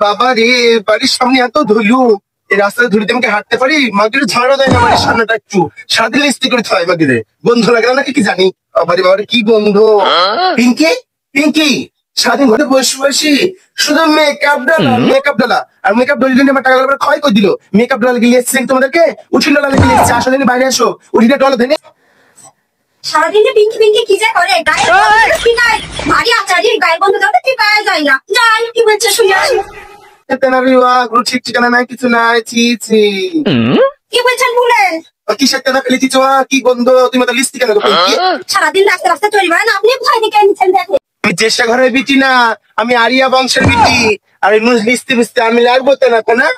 বাবা রে, বাড়ির সামনে এত ধুলু, এই রাস্তায় ধুলিতে আমাকে হাঁটতে পারি? মাটির ঝাড়ও দেয় না বাড়ির সামনেটা একটু, সারাদিন ইস্ত্রি করে থয় মাটিরে। গন্ধ লাগে না নাকি কি জানি? বাবারে বাবারে কি গন্ধ! পিঙ্কি, পিঙ্কি, সারাদিন ঘরে বসে বসে শুধু মেকআপ ডালা, মেকআপ ডালা আর মেকআপ ডলি জন্য আমার টাকা লাগবে, ক্ষয় করে দিল। মেকআপ ডালা গিয়ে এসেছেন তোমাদেরকে, উঠিল ডালা গিয়ে এসেছে। আসলে বাইরে আসো, উঠিলে ডলা ধরে সারাদিনে পিঙ্কি পিঙ্কি কি যে করে, গায়ে কি নাই ভারী আচারি, গায়ে বন্ধ দাও কি পাওয়া যায় না। যাই কি বলছে শুনে আসি। ঠিক ঠিকানা নাই, কিছু নাই। ছি ছি, কি বলছেন বলেন? কিসের তেনা ফেলে দিচ্ছ? কি গন্ধ! তুমি তো লিস্টি কেন? সারাদিন রাস্তা রাস্তা চলবে না, আপনি ভয় দেখে নিচ্ছেন। দেখেন আমি চেষ্টা ঘরের বিটি না, আমি আরিয়া বংশের বিটি। আর লিস্তি মিস্তি আমি লাগবো তেনা তেনা।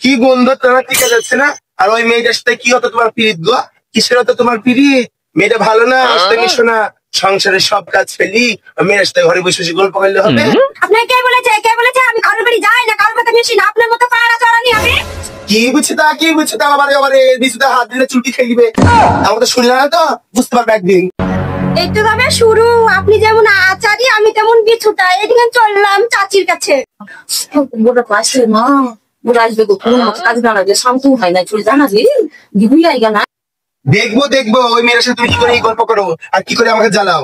কি গন্ধ! তেনা টিকা যাচ্ছে না। আর ওই মেয়েটার সাথে কি হতো তোমার পিরিত গো? কিসের হতো তোমার পিরিত? মেয়েটা ভালো না, আসতে মিশো না। সংসারের সব কাজ ফেলি মেয়ের সাথে ঘরে বসে বসে গল্প করলে হবে? আপনার কে বলেছে? কে বলেছে আমি কারোর বাড়ি যাই না, কারোর কথা মিশি না? আপনার মতো পাড়া চড়ানি আমি কি বুঝছে তা, কি বুঝছে তা? আবার আবারে বিশুতে হাত দিলে চুলটি খেয়ে দিবে। আমার তো শুনলে না তো, বুঝতে পারবে একদিন। এই তো তবে শুরু। আপনি যেমন আচারি, আমি তেমন বিছুটা। এদিকে চললাম চাচির কাছে। গোটা পাশে না গোটা আসবে গো, কোন কাজ না লাগে শান্ত হয় না, চলে জানা যে দিবি আইগা না। দেখবো দেখবো ওই মেয়ের সাথে তুমি কি করে এই গল্প করো আর কি করে আমাকে জ্বালাও।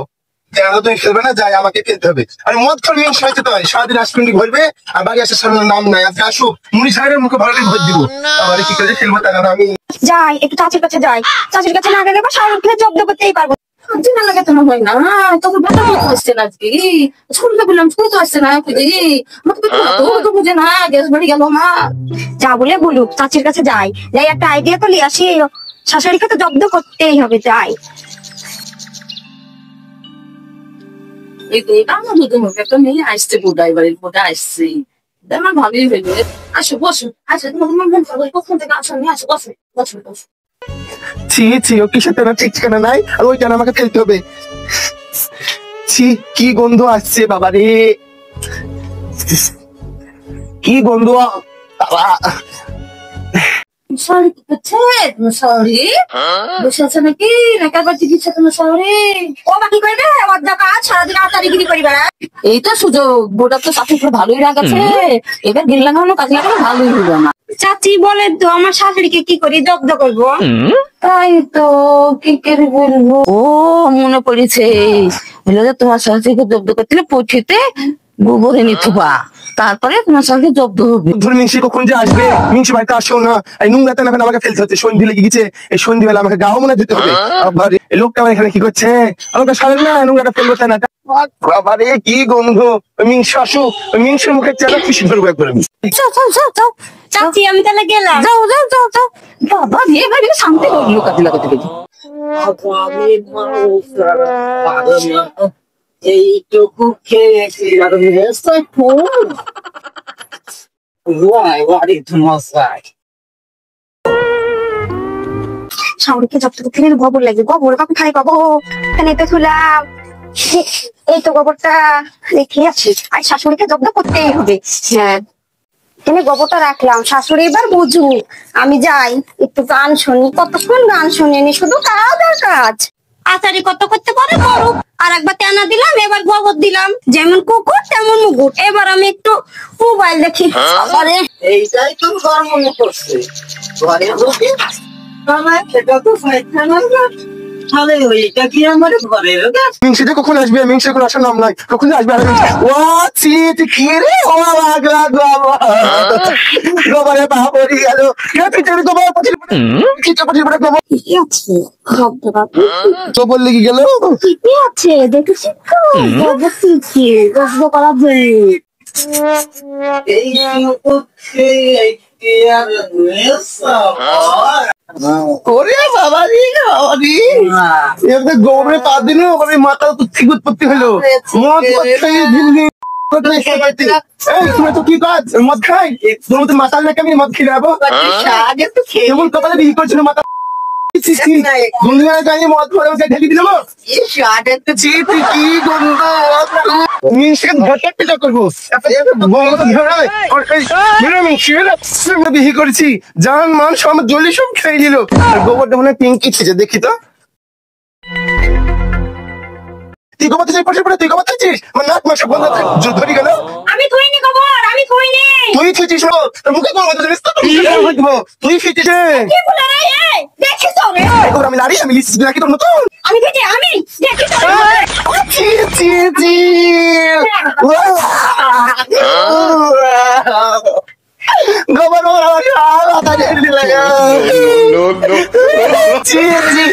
তুমি খেলবে না, যাই আমাকে খেলতে হবে। আর মদ খাওয়ার মেয়ে সাহায্য তো হয়, সারাদিন আশমিনিট ঘুরবে আর বাড়ি আসার সামনে নাম নাই। আজকে আসো মুড়ি সাহেবের মুখে ভালো ভোট দিব। আবার কি করে খেলবো তা না আমি যাই, একটু চাচির কাছে যাই। চাচির কাছে না গেলে বা শাহরুখকে জব্দ করতেই পারবো। না লাগে তো হয় না, তোকে বাটা মতো আসছে না আজকে। শুনতে বললাম শুনে তো আসছে না তো বুঝে না, গ্যাস বাড়ি গেল মা। যা বলে বলুক, চাচির কাছে যাই। যাই একটা আইডিয়া তো লিয়ে আসি, শাশুড়িকে তো জব্দ করতেই হবে। যাই। এই তো এটা আমার দুটো মুখে একটা মেয়ে আসছে, বোধহয় বাড়ির বোধ আসছে। আমার ভালোই হইবে। আসো বসো, আসো তোমার মন খারাপ কখন থেকে আসো, আমি আসো বসো বসো বসো। ছি ছি, ও কিসের তেনা ঠিক ঠিকানা নাই আর ওই তেনা আমাকে ফেলতে হবে। ছি, কি গন্ধ আসছে বাবা রে, কি গন্ধ বাবা। সরি কি করছে? সরি বসে আছে নাকি? মেকআপ বাড়তে দিচ্ছে তোমার শহরে? ও বাকি করবে ওর কাজ, সারাদিন আচারিগিরি করি বেড়া। এই তো সুযোগ, বোর্ডার তো চাকরি করে ভালোই রাগ আছে। এবার গিল লাগানো কাজ লাগানো ভালোই হইবে না। চাচি বলেন তো আমার শাশুড়িকে কি করি জব্দ করবো? তাই তো কি করে বলবো। ও মনে পড়েছে, বলে যে তোমার শাশুড়িকে জব্দ করতে পৌঁছিতে গোবরে নিথবা, তারপরে তোমার শাশুড়ি জব্দ হবে। ধরে মিংসি কখন যে আসবে? মিংসি বাড়িতে আসো না, এই নোংরা তেনা আমাকে ফেলতে হচ্ছে। সন্ধ্যে লেগে গেছে, এই সন্ধ্যেবেলা আমাকে গাও মনে দিতে হবে। আবার এই লোকটা আমার এখানে কি করছে? আমাকে সারেন না, নোংরাটা ফেলবো তেনাটা। বাবারে কি গন্ধ! মিংসি আসো, মিংসির মুখে চেলা খুশি ধরবো একবার আমি। যাও যাও যাও যাও চাচি আমি তাহলে গেলাম। যাও যাও যাও যাও। বাবা বিয়ে বাড়ি শান্তি করলো কাজে লাগাতে গেছে। এইটুকু খেয়েছি শাশুড়িকে জব্দ করতে গেলে গোবর লাগবে। গোবর কখন খাই পাবো? এখানে তো থুলাম, এই তো গোবরটা রেখে আছি। আর শাশুড়িকে জব্দ করতেই হবে। হ্যাঁ, এখানে গোবরটা রাখলাম। শাশুড়ি এবার বুঝুক। আমি যাই, একটু গান শুনি। কতক্ষণ গান শুনিনি, শুধু কাজ আর কাজ। আচারি কত করতে পারে করুক। আর একবার তেনা দিলাম, এবার গোবর দিলাম। যেমন কুকুর তেমন মুগুর। এবার আমি একটু মোবাইল দেখি। আরে এইটাই তো ঘর মনে করছে ঘরে ঢুকে আমার সেটা তো পায়খানা না। তাহলে ওইটা কি আমার ঘরের গাছ? মিংসিটা কখন আসবে? মিংসি এখন আসার নাম নাই, কখন আসবে? ও ছি, কি রে? ও বাবা গোবরে বাবা পড়ে গেল। গোবর গোবর লেগে গেল। ঠিকই আছে, দেখেছি তো গোবর ঠিকই গোসল করা যায়। এই ওরে বাবা রে, গোবরে পা দিল, মাথা ঠিক উৎপত্তি হলো। মদ তুমি তো কি কাজ? মদ খাই? তুমি তো মাতাল নাকি? আমি মদ খেয়ে যাবো? কেমন কপালে বিয়ে করছিল মাথা ছি ছি দুনিয়ায় জানি মদ করে ওকে ঢেকে দিলাম ছি তুই কি গন্ধ মিনসে ঘাটে পিটা করবো বিহি করেছি জান মান সব জলি সব খেয়ে নিল আর গোবরটা মনে হয় পিঙ্কি ছিল দেখি তো তুই গোবর তুই পাশে পড়ে তুই গোবর তুইছিস আমার নাক মাসে বন্ধ ধরি গেল আমি কইনি গোবর, আমি কইনি। তুই ফিটিস মুখে কোন কথা জানিস তো তুই ফিটিস কি বলে রে? এই দেখি তো রে। আমি নারী আমি লিস্ট নাকি তোর মতো আমি ফিটে, আমি দেখি তো। ছি ছি ছি গোবর আমার মাথা ঢেলে দিলে ছি ছি